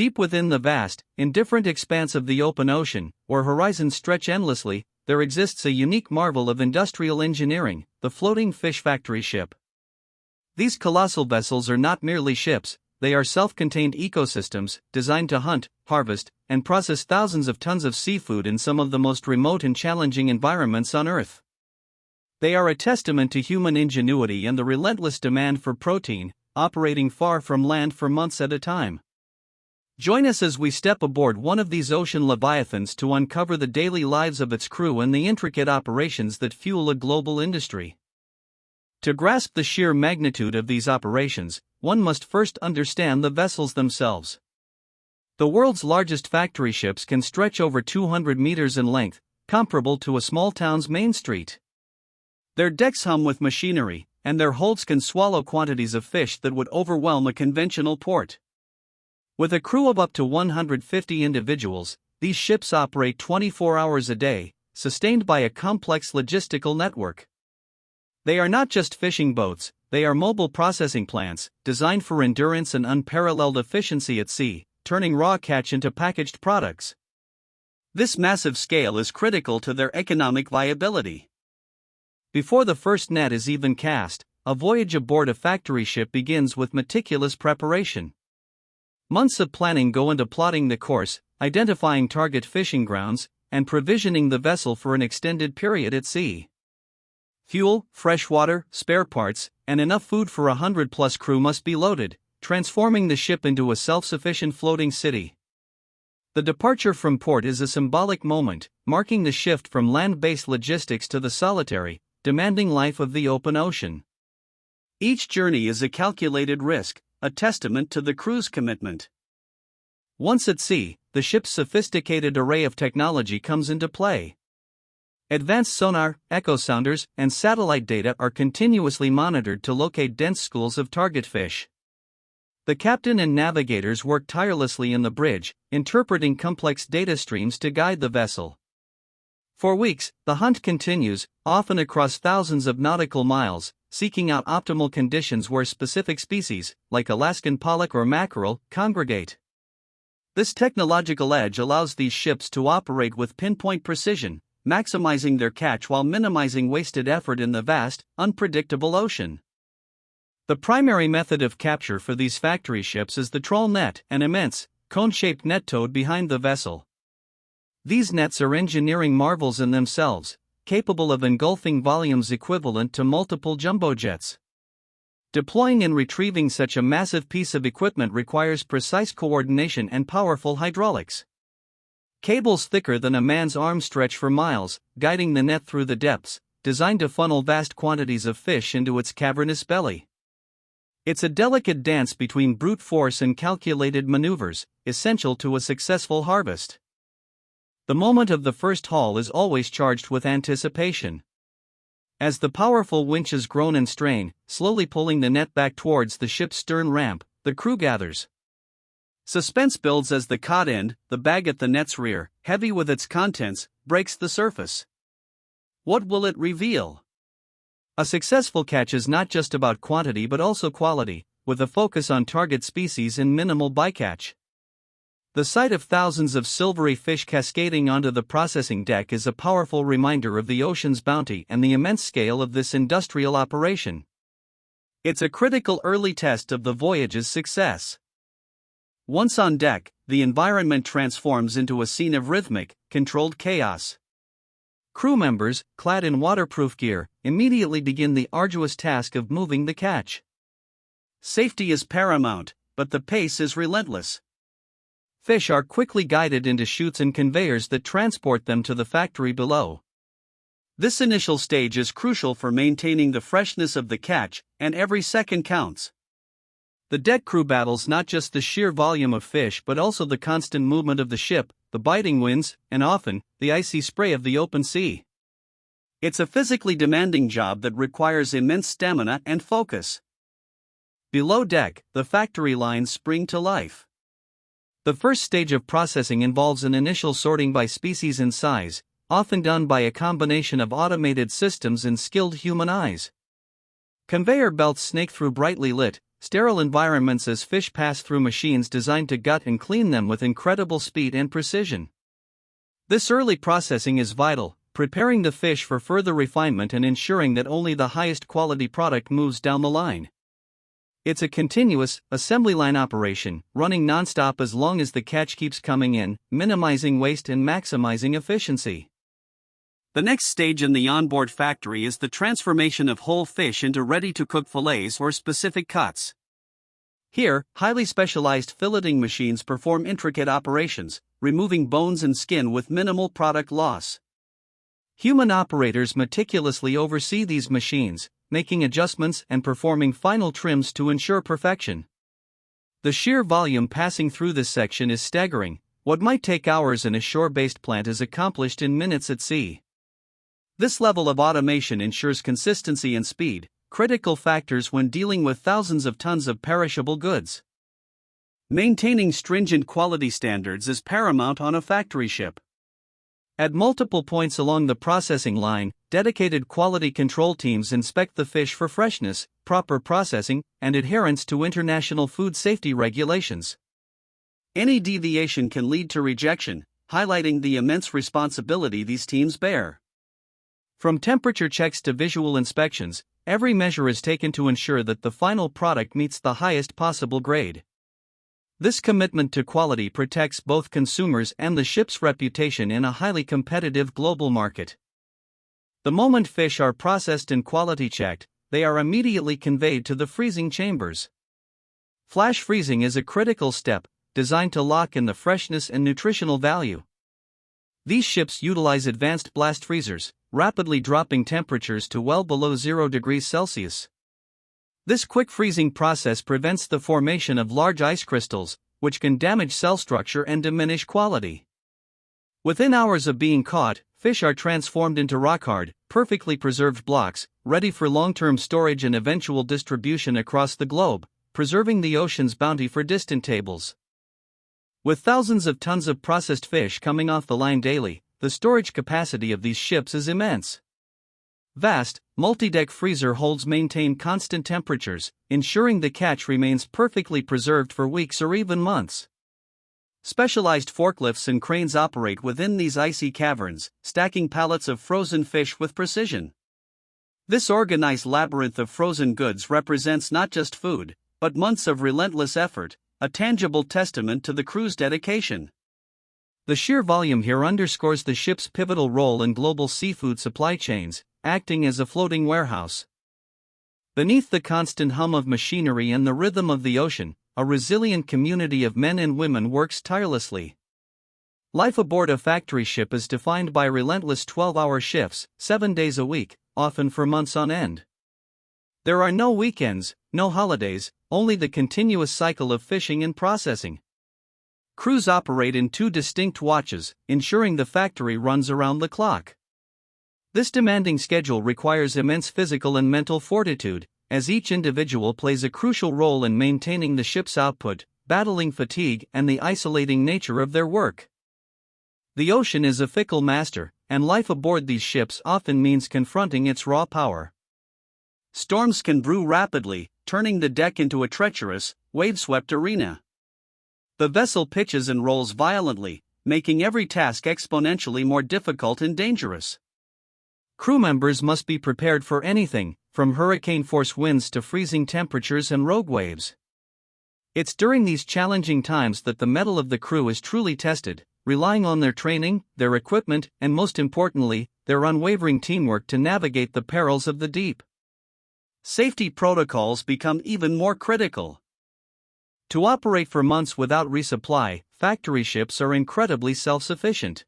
Deep within the vast, indifferent expanse of the open ocean, where horizons stretch endlessly, there exists a unique marvel of industrial engineering, the floating fish factory ship. These colossal vessels are not merely ships, they are self-contained ecosystems, designed to hunt, harvest, and process thousands of tons of seafood in some of the most remote and challenging environments on Earth. They are a testament to human ingenuity and the relentless demand for protein, operating far from land for months at a time. Join us as we step aboard one of these ocean leviathans to uncover the daily lives of its crew and the intricate operations that fuel a global industry. To grasp the sheer magnitude of these operations, one must first understand the vessels themselves. The world's largest factory ships can stretch over 200 meters in length, comparable to a small town's main street. Their decks hum with machinery, and their holds can swallow quantities of fish that would overwhelm a conventional port. With a crew of up to 150 individuals, these ships operate 24 hours a day, sustained by a complex logistical network. They are not just fishing boats, they are mobile processing plants, designed for endurance and unparalleled efficiency at sea, turning raw catch into packaged products. This massive scale is critical to their economic viability. Before the first net is even cast, a voyage aboard a factory ship begins with meticulous preparation. Months of planning go into plotting the course, identifying target fishing grounds, and provisioning the vessel for an extended period at sea. Fuel, fresh water, spare parts, and enough food for 100-plus crew must be loaded, transforming the ship into a self-sufficient floating city. The departure from port is a symbolic moment, marking the shift from land-based logistics to the solitary, demanding life of the open ocean. Each journey is a calculated risk, a testament to the crew's commitment. Once at sea, the ship's sophisticated array of technology comes into play. Advanced sonar, echo sounders, and satellite data are continuously monitored to locate dense schools of target fish. The captain and navigators work tirelessly in the bridge, interpreting complex data streams to guide the vessel. For weeks, the hunt continues, often across thousands of nautical miles, seeking out optimal conditions where specific species, like Alaskan pollock or mackerel, congregate. This technological edge allows these ships to operate with pinpoint precision, maximizing their catch while minimizing wasted effort in the vast, unpredictable ocean. The primary method of capture for these factory ships is the trawl net, an immense, cone-shaped net towed behind the vessel. These nets are engineering marvels in themselves, capable of engulfing volumes equivalent to multiple jumbo jets. Deploying and retrieving such a massive piece of equipment requires precise coordination and powerful hydraulics. Cables thicker than a man's arm stretch for miles, guiding the net through the depths, designed to funnel vast quantities of fish into its cavernous belly. It's a delicate dance between brute force and calculated maneuvers, essential to a successful harvest. The moment of the first haul is always charged with anticipation. As the powerful winches groan and strain, slowly pulling the net back towards the ship's stern ramp, the crew gathers. Suspense builds as the cod end, the bag at the net's rear, heavy with its contents, breaks the surface. What will it reveal? A successful catch is not just about quantity but also quality, with a focus on target species and minimal bycatch. The sight of thousands of silvery fish cascading onto the processing deck is a powerful reminder of the ocean's bounty and the immense scale of this industrial operation. It's a critical early test of the voyage's success. Once on deck, the environment transforms into a scene of rhythmic, controlled chaos. Crew members, clad in waterproof gear, immediately begin the arduous task of moving the catch. Safety is paramount, but the pace is relentless. Fish are quickly guided into chutes and conveyors that transport them to the factory below. This initial stage is crucial for maintaining the freshness of the catch, and every second counts. The deck crew battles not just the sheer volume of fish but also the constant movement of the ship, the biting winds, and often, the icy spray of the open sea. It's a physically demanding job that requires immense stamina and focus. Below deck, the factory lines spring to life. The first stage of processing involves an initial sorting by species and size, often done by a combination of automated systems and skilled human eyes. Conveyor belts snake through brightly lit, sterile environments as fish pass through machines designed to gut and clean them with incredible speed and precision. This early processing is vital, preparing the fish for further refinement and ensuring that only the highest quality product moves down the line. It's a continuous, assembly line operation, running nonstop as long as the catch keeps coming in, minimizing waste and maximizing efficiency. The next stage in the onboard factory is the transformation of whole fish into ready-to-cook fillets or specific cuts. Here, highly specialized filleting machines perform intricate operations, removing bones and skin with minimal product loss. Human operators meticulously oversee these machines, making adjustments and performing final trims to ensure perfection. The sheer volume passing through this section is staggering. What might take hours in a shore-based plant is accomplished in minutes at sea. This level of automation ensures consistency and speed, critical factors when dealing with thousands of tons of perishable goods. Maintaining stringent quality standards is paramount on a factory ship. At multiple points along the processing line, dedicated quality control teams inspect the fish for freshness, proper processing, and adherence to international food safety regulations. Any deviation can lead to rejection, highlighting the immense responsibility these teams bear. From temperature checks to visual inspections, every measure is taken to ensure that the final product meets the highest possible grade. This commitment to quality protects both consumers and the ship's reputation in a highly competitive global market. The moment fish are processed and quality checked, they are immediately conveyed to the freezing chambers. Flash freezing is a critical step, designed to lock in the freshness and nutritional value. These ships utilize advanced blast freezers, rapidly dropping temperatures to well below 0 degrees Celsius. This quick freezing process prevents the formation of large ice crystals, which can damage cell structure and diminish quality. Within hours of being caught, fish are transformed into rock-hard, perfectly preserved blocks, ready for long-term storage and eventual distribution across the globe, preserving the ocean's bounty for distant tables. With thousands of tons of processed fish coming off the line daily, the storage capacity of these ships is immense. Vast, multi-deck freezer holds maintain constant temperatures, ensuring the catch remains perfectly preserved for weeks or even months. Specialized forklifts and cranes operate within these icy caverns, stacking pallets of frozen fish with precision. This organized labyrinth of frozen goods represents not just food, but months of relentless effort, a tangible testament to the crew's dedication. The sheer volume here underscores the ship's pivotal role in global seafood supply chains, acting as a floating warehouse. Beneath the constant hum of machinery and the rhythm of the ocean, a resilient community of men and women works tirelessly. Life aboard a factory ship is defined by relentless 12-hour shifts, 7 days a week, often for months on end. There are no weekends, no holidays, only the continuous cycle of fishing and processing. Crews operate in 2 distinct watches, ensuring the factory runs around the clock. This demanding schedule requires immense physical and mental fortitude, as each individual plays a crucial role in maintaining the ship's output, battling fatigue and the isolating nature of their work. The ocean is a fickle master, and life aboard these ships often means confronting its raw power. Storms can brew rapidly, turning the deck into a treacherous, wave-swept arena. The vessel pitches and rolls violently, making every task exponentially more difficult and dangerous. Crew members must be prepared for anything, from hurricane-force winds to freezing temperatures and rogue waves. It's during these challenging times that the mettle of the crew is truly tested, relying on their training, their equipment, and most importantly, their unwavering teamwork to navigate the perils of the deep. Safety protocols become even more critical. To operate for months without resupply, factory ships are incredibly self-sufficient.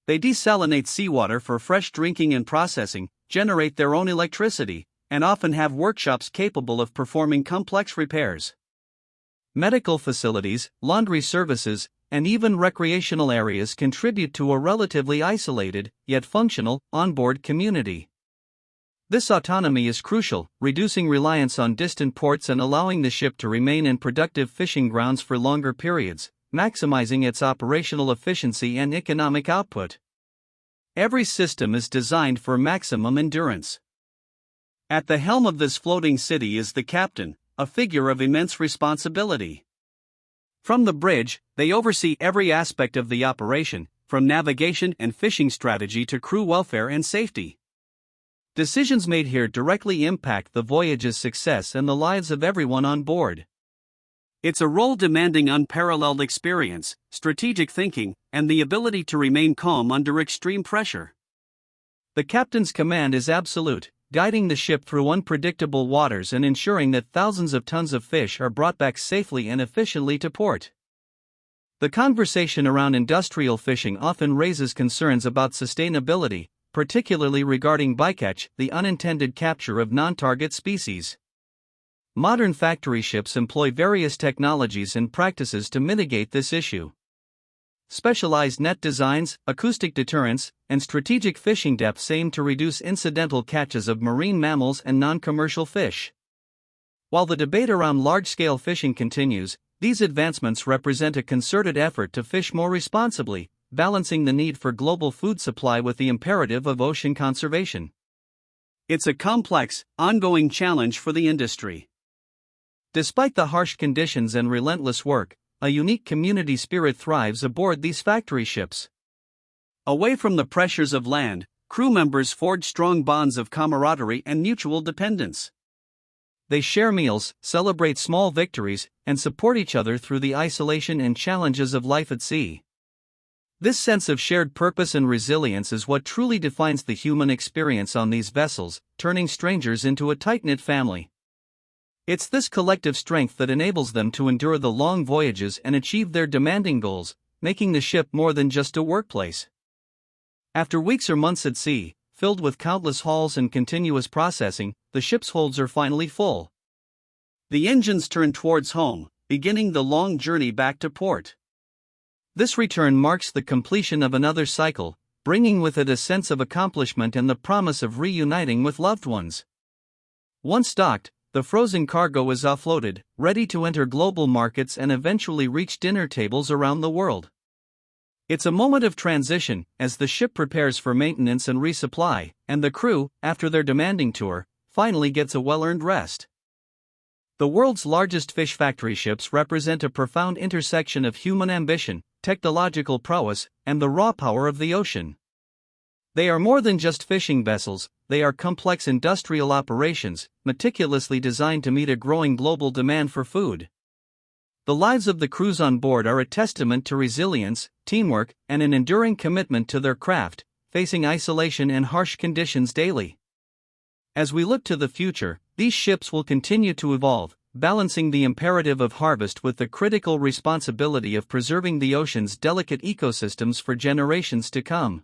They desalinate seawater for fresh drinking and processing, generate their own electricity, and often have workshops capable of performing complex repairs. Medical facilities, laundry services, and even recreational areas contribute to a relatively isolated, yet functional, onboard community. This autonomy is crucial, reducing reliance on distant ports and allowing the ship to remain in productive fishing grounds for longer periods, maximizing its operational efficiency and economic output. Every system is designed for maximum endurance. At the helm of this floating city is the captain, a figure of immense responsibility. From the bridge, they oversee every aspect of the operation, from navigation and fishing strategy to crew welfare and safety. Decisions made here directly impact the voyage's success and the lives of everyone on board. It's a role demanding unparalleled experience, strategic thinking, and the ability to remain calm under extreme pressure. The captain's command is absolute, guiding the ship through unpredictable waters and ensuring that thousands of tons of fish are brought back safely and efficiently to port. The conversation around industrial fishing often raises concerns about sustainability, particularly regarding bycatch, the unintended capture of non-target species. Modern factory ships employ various technologies and practices to mitigate this issue. Specialized net designs, acoustic deterrents, and strategic fishing depths aim to reduce incidental catches of marine mammals and non-commercial fish. While the debate around large-scale fishing continues, these advancements represent a concerted effort to fish more responsibly, balancing the need for global food supply with the imperative of ocean conservation. It's a complex, ongoing challenge for the industry. Despite the harsh conditions and relentless work, a unique community spirit thrives aboard these factory ships. Away from the pressures of land, crew members forge strong bonds of camaraderie and mutual dependence. They share meals, celebrate small victories, and support each other through the isolation and challenges of life at sea. This sense of shared purpose and resilience is what truly defines the human experience on these vessels, turning strangers into a tight-knit family. It's this collective strength that enables them to endure the long voyages and achieve their demanding goals, making the ship more than just a workplace. After weeks or months at sea, filled with countless hauls and continuous processing, the ship's holds are finally full. The engines turn towards home, beginning the long journey back to port. This return marks the completion of another cycle, bringing with it a sense of accomplishment and the promise of reuniting with loved ones. Once docked, the frozen cargo is offloaded, ready to enter global markets and eventually reach dinner tables around the world. It's a moment of transition, as the ship prepares for maintenance and resupply, and the crew, after their demanding tour, finally gets a well-earned rest. The world's largest fish factory ships represent a profound intersection of human ambition, technological prowess, and the raw power of the ocean. They are more than just fishing vessels, they are complex industrial operations, meticulously designed to meet a growing global demand for food. The lives of the crews on board are a testament to resilience, teamwork, and an enduring commitment to their craft, facing isolation and harsh conditions daily. As we look to the future, these ships will continue to evolve, balancing the imperative of harvest with the critical responsibility of preserving the ocean's delicate ecosystems for generations to come.